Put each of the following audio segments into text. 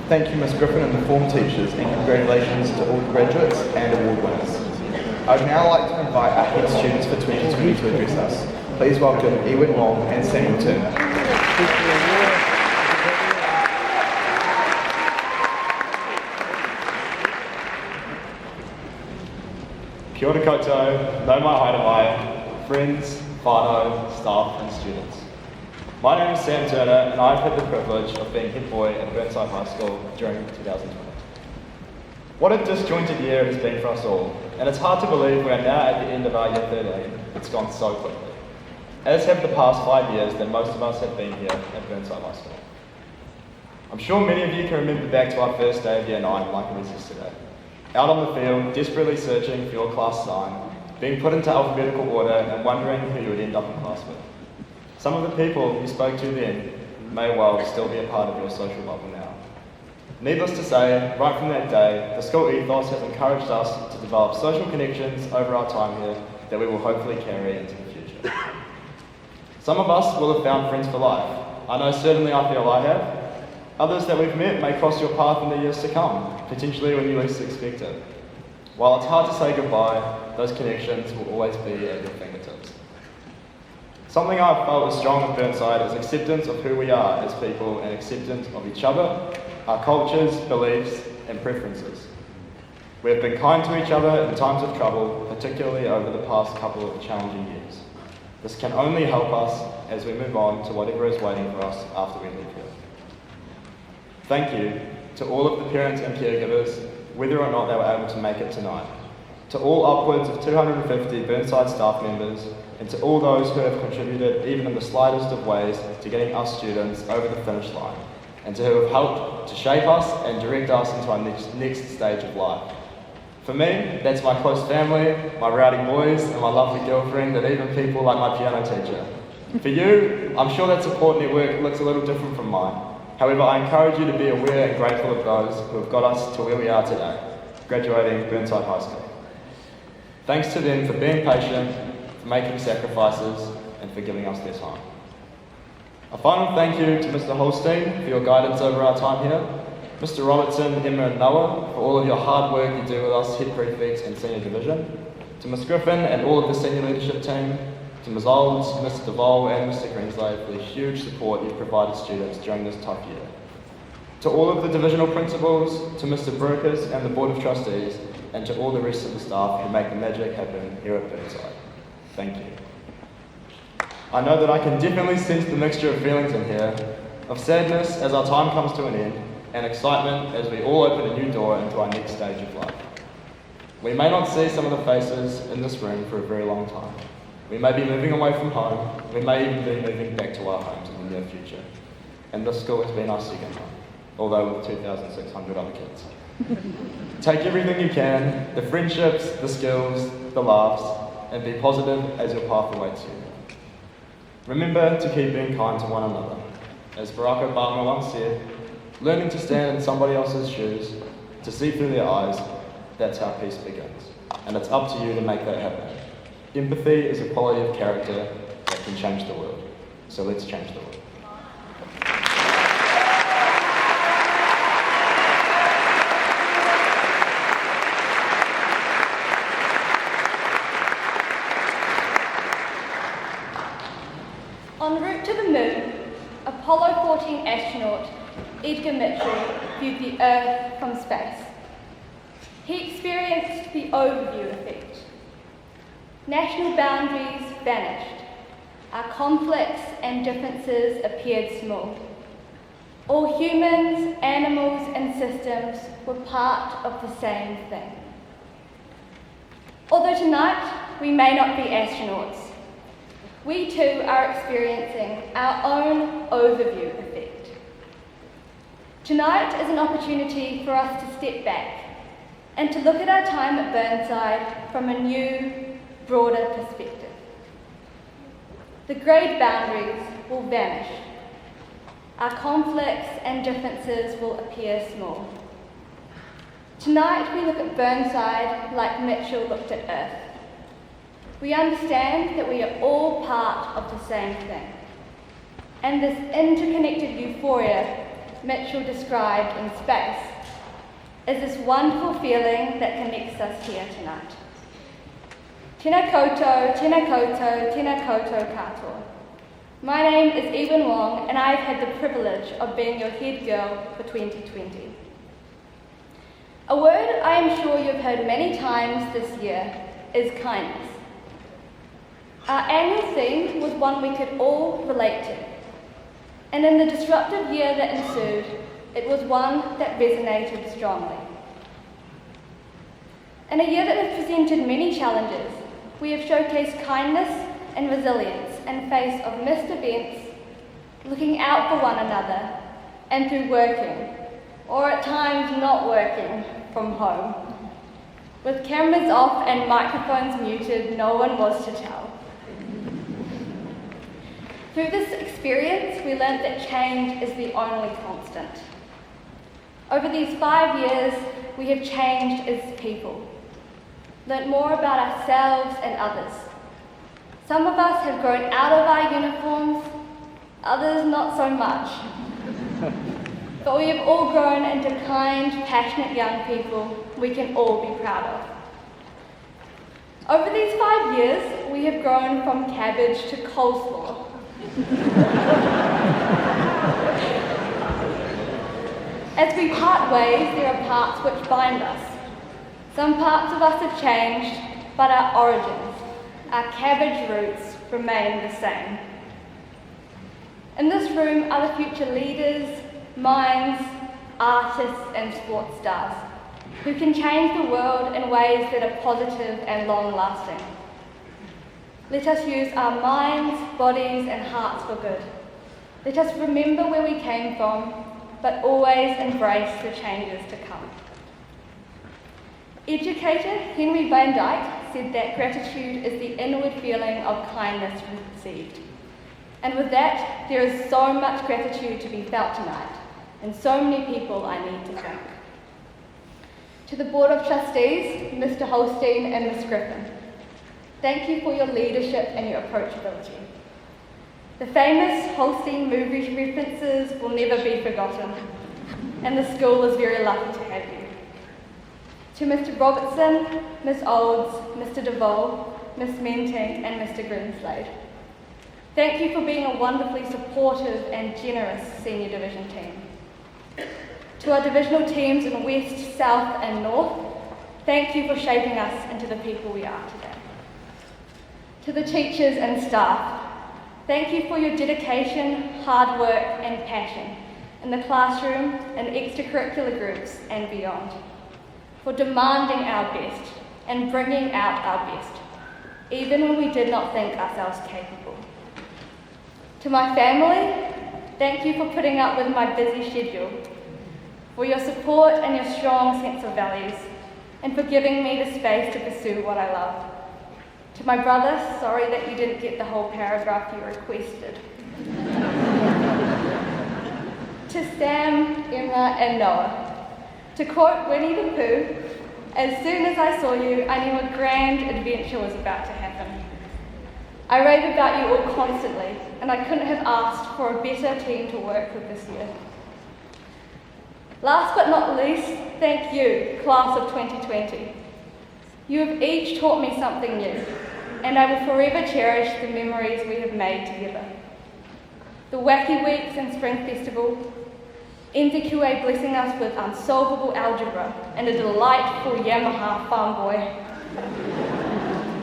Thank you, Ms. Griffin and the form teachers, and congratulations to all the graduates and award winners. I would now like to invite our head students for 2020 to address us. Please welcome Ewan Wong and Samuel Turner. Kia ora koutou, nau mai haere mai, friends, whānau, staff and students. My name is Sam Turner and I've had the privilege of being head boy at Burnside High School during 2020. What a disjointed year it has been for us all, and it's hard to believe we are now at the end of our year 13. It's gone so quickly, as have the past 5 years that most of us have been here at Burnside High School. I'm sure many of you can remember back to our first day of year 9 like it was yesterday. Out on the field, desperately searching for your class sign, being put into alphabetical order and wondering who you would end up in class with. Some of the people you spoke to then may well still be a part of your social bubble now. Needless to say, right from that day, the school ethos has encouraged us to develop social connections over our time here that we will hopefully carry into the future. Some of us will have found friends for life. I know certainly I feel I have. Others that we've met may cross your path in the years to come, potentially when you least expect it. While it's hard to say goodbye, those connections will always be at your fingertips. Something I've felt is strong at Burnside is acceptance of who we are as people and acceptance of each other, our cultures, beliefs and preferences. We have been kind to each other in times of trouble, particularly over the past couple of challenging years. This can only help us as we move on to whatever is waiting for us after we leave here. Thank you to all of the parents and caregivers, whether or not they were able to make it tonight. To all upwards of 250 Burnside staff members, and to all those who have contributed even in the slightest of ways to getting us students over the finish line, and to who have helped to shape us and direct us into our next stage of life. For me, that's my close family, my rowdy boys, and my lovely girlfriend, and even people like my piano teacher. For you, I'm sure that support network looks a little different from mine. However, I encourage you to be aware and grateful of those who have got us to where we are today, graduating Burnside High School. Thanks to them for being patient, for making sacrifices, and for giving us their time. A final thank you to Mr. Holstein for your guidance over our time here, Mr. Robertson, Emma and Noah for all of your hard work you do with us head prefects and senior division, to Ms. Griffin and all of the senior leadership team, to Ms. Olds, Mr. Duvall and Mr. Greenslade for the huge support you've provided students during this tough year. To all of the divisional principals, to Mr. Brokers and the Board of Trustees, and to all the rest of the staff who make the magic happen here at Burnside. Thank you. I know that I can definitely sense the mixture of feelings in here, of sadness as our time comes to an end, and excitement as we all open a new door into our next stage of life. We may not see some of the faces in this room for a very long time. We may be moving away from home, we may even be moving back to our homes in the near future. And this school has been our second home, although with 2,600 other kids. Take everything you can, the friendships, the skills, the laughs, and be positive as your path awaits you. Remember to keep being kind to one another. As Barack Obama once said, learning to stand in somebody else's shoes, to see through their eyes, that's how peace begins. And it's up to you to make that happen. Empathy is a quality of character that can change the world. So let's change the world. En route to the moon, Apollo 14 astronaut Edgar Mitchell viewed the Earth from space. He experienced the overview effect. National boundaries vanished. Our conflicts and differences appeared small. All humans, animals, and systems were part of the same thing. Although tonight we may not be astronauts, we too are experiencing our own overview effect. Tonight is an opportunity for us to step back and to look at our time at Burnside from a new, broader perspective. The grade boundaries will vanish. Our conflicts and differences will appear small. Tonight we look at Burnside like Mitchell looked at Earth. We understand that we are all part of the same thing. And this interconnected euphoria Mitchell described in Space, is this wonderful feeling that connects us here tonight. Tēnā koutou, tēnā koutou, tēnā koutou katoa. My name is Ewan Wong, and I've had the privilege of being your head girl for 2020. A word I am sure you've heard many times this year is kindness. Our annual theme was one we could all relate to, and in the disruptive year that ensued, it was one that resonated strongly. In a year that has presented many challenges, we have showcased kindness and resilience in face of missed events, looking out for one another, and through working, or at times not working, from home. With cameras off and microphones muted, no one was to tell. Through this experience, we learned that change is the only constant. Over these 5 years, we have changed as people, learnt more about ourselves and others. Some of us have grown out of our uniforms, others not so much. But we have all grown into kind, passionate young people we can all be proud of. Over these 5 years, we have grown from cabbage to coleslaw. As we part ways, there are parts which bind us. Some parts of us have changed, but our origins, our cabbage roots, remain the same. In this room are the future leaders, minds, artists and sports stars who can change the world in ways that are positive and long-lasting. Let us use our minds, bodies and hearts for good. Let us remember where we came from, but always embrace the changes to come. Educator Henry Van Dyke said that gratitude is the inward feeling of kindness received. And with that, there is so much gratitude to be felt tonight, and so many people I need to thank. To the Board of Trustees, Mr. Holstein and Ms. Griffin, thank you for your leadership and your approachability. The famous Holstein movie references will never be forgotten, and the school is very lucky to have you. To Mr. Robertson, Ms. Olds, Mr. DeVole, Ms. Menting and Mr. Grinslade, thank you for being a wonderfully supportive and generous senior division team. To our divisional teams in West, South and North, thank you for shaping us into the people we are today. To the teachers and staff, thank you for your dedication, hard work and passion in the classroom and extracurricular groups and beyond, for demanding our best and bringing out our best, even when we did not think ourselves capable. To my family, thank you for putting up with my busy schedule, for your support and your strong sense of values, and for giving me the space to pursue what I love. To my brother, sorry that you didn't get the whole paragraph you requested. To Sam, Emma and Noah, to quote Winnie the Pooh, as soon as I saw you, I knew a grand adventure was about to happen. I rave about you all constantly, and I couldn't have asked for a better team to work with this year. Last but not least, thank you, class of 2020. You have each taught me something new, and I will forever cherish the memories we have made together. The Wacky Weeks and Spring Festival, NZQA blessing us with unsolvable algebra and a delightful Yamaha farm boy.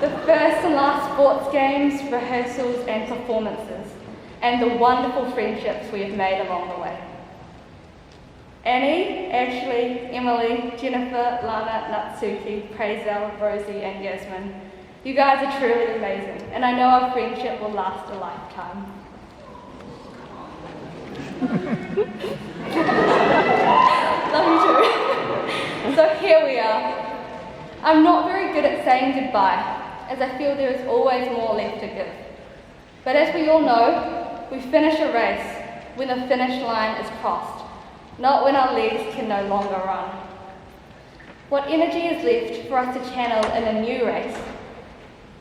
The first and last sports games, rehearsals and performances, and the wonderful friendships we have made along the way. Annie, Ashley, Emily, Jennifer, Lana, Natsuki, Prazel, Rosie and Yasmin, you guys are truly amazing, and I know our friendship will last a lifetime. Love you too. So here we are. I'm not very good at saying goodbye, as I feel there is always more left to give. But as we all know, we finish a race when the finish line is crossed, not when our legs can no longer run. What energy is left for us to channel in a new race,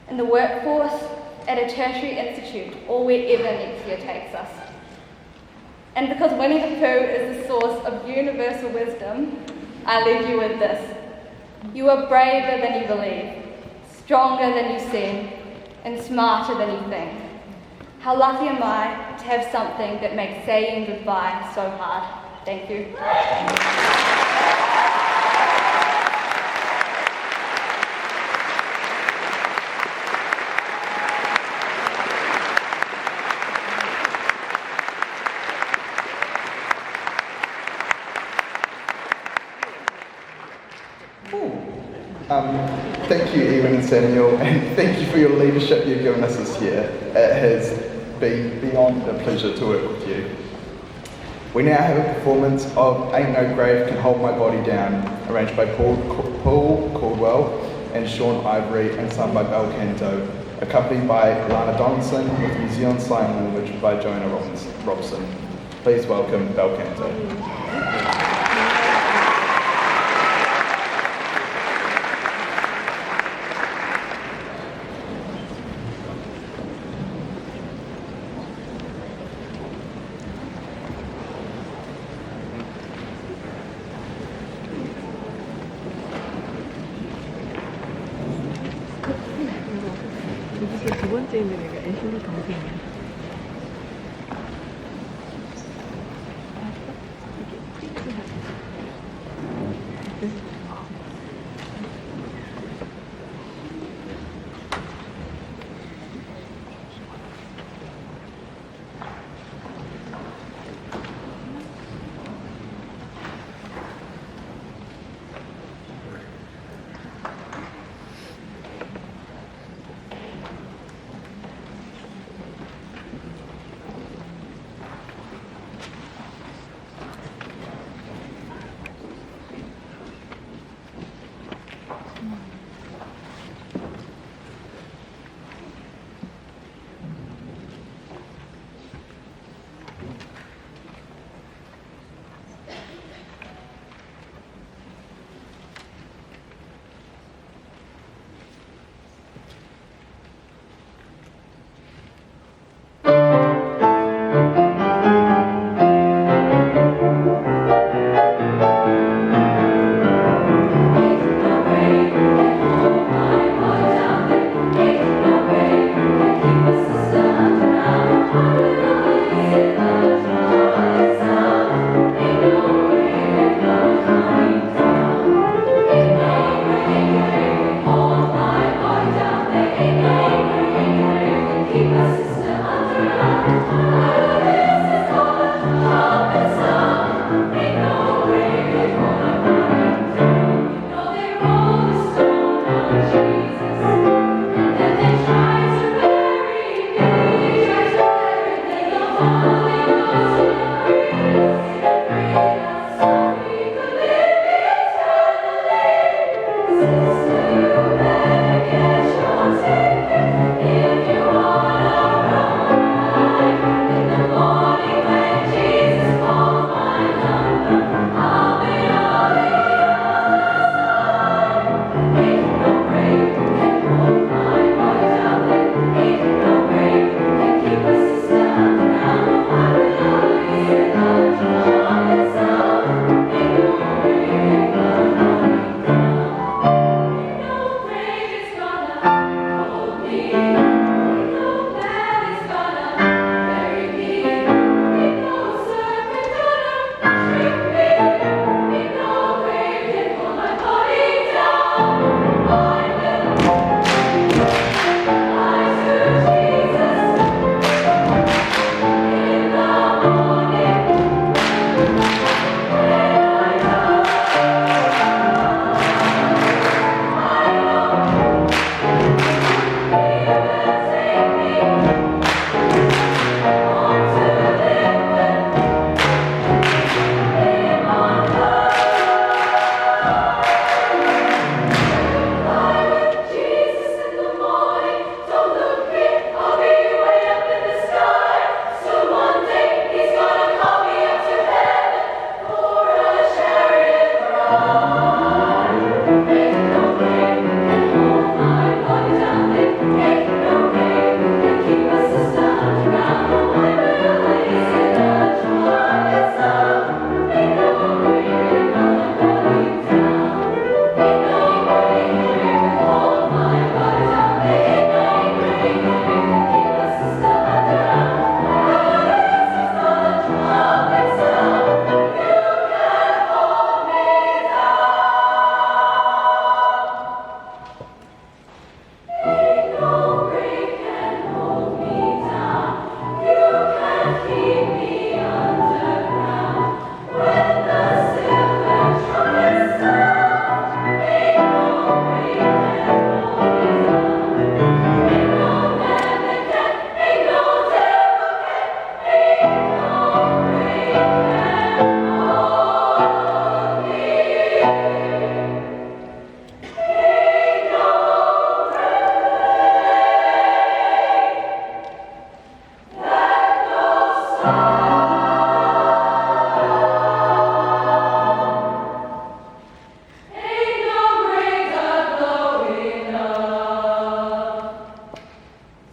in the workforce, at a tertiary institute, or wherever next year takes us? And because Winnie the Pooh is the source of universal wisdom, I leave you with this. You are braver than you believe, stronger than you seem, and smarter than you think. How lucky am I to have something that makes saying goodbye so hard. Thank you. Thank you, Ewan and Samuel, and thank you for your leadership you've given us this year. It has been beyond a pleasure to work with you. We now have a performance of Ain't No Grave Can Hold My Body Down, arranged by Paul Caldwell and Sean Ivory, and sung by Bel Canto, accompanied by Lana Donaldson with New Zealand Sign Language by Jonah Robson. Please welcome Bel Canto. 이게 두 번째 노래가 애슐리 동생이야.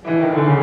Thank you.